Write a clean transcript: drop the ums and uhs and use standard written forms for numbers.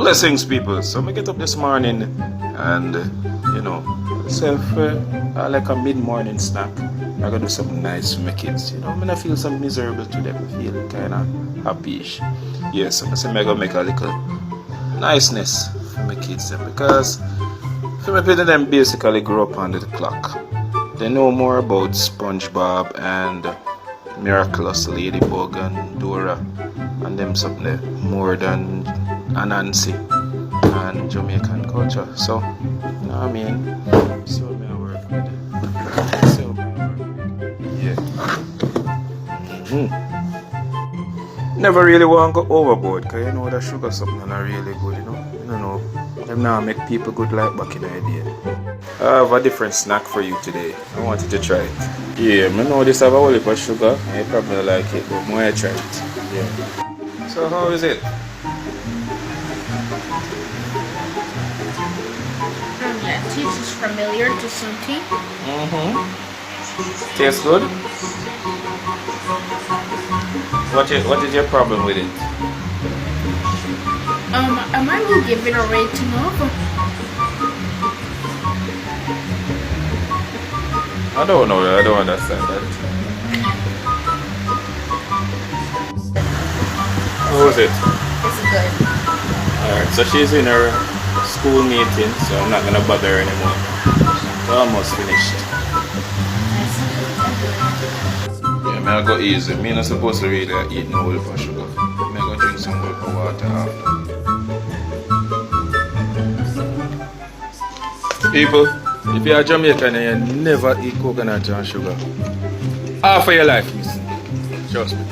Blessings, people. So I get up this morning and, myself like a mid-morning snack. I'm gonna do something nice for my kids. I'm gonna feel some miserable today. I feel kind of happy-ish. Yes, I'm gonna make a little niceness for my kids then, because for my people, them basically grew up under the clock. They know more about SpongeBob and Miraculous Ladybug and Dora and them something there more than Anansi and Jamaican culture. So, you know what I mean? So me I work with it. So me I work with it. Yeah. Never really want to go overboard, because you know that sugar something not really good, You don't know. Them now make people good like back in the day. I have a different snack for you today. I wanted to try it. Yeah, I know this have a whole heap of sugar. I probably like it, but I try it. Yeah. So how is it? Yeah, it tastes familiar to something. Tastes good? What is your problem with it? I might be giving a rating of. I don't know. I don't understand that. How was it? It's good. Alright, so she's in her school meeting, so I'm not gonna bother her anymore. We're almost finished. Yeah, I'll go easy. I'm not supposed to really eat no whole for sugar. I'm gonna drink some whole for water after. People, if you're Jamaican and you never eat coconut and sugar, half of your life, miss. Trust me.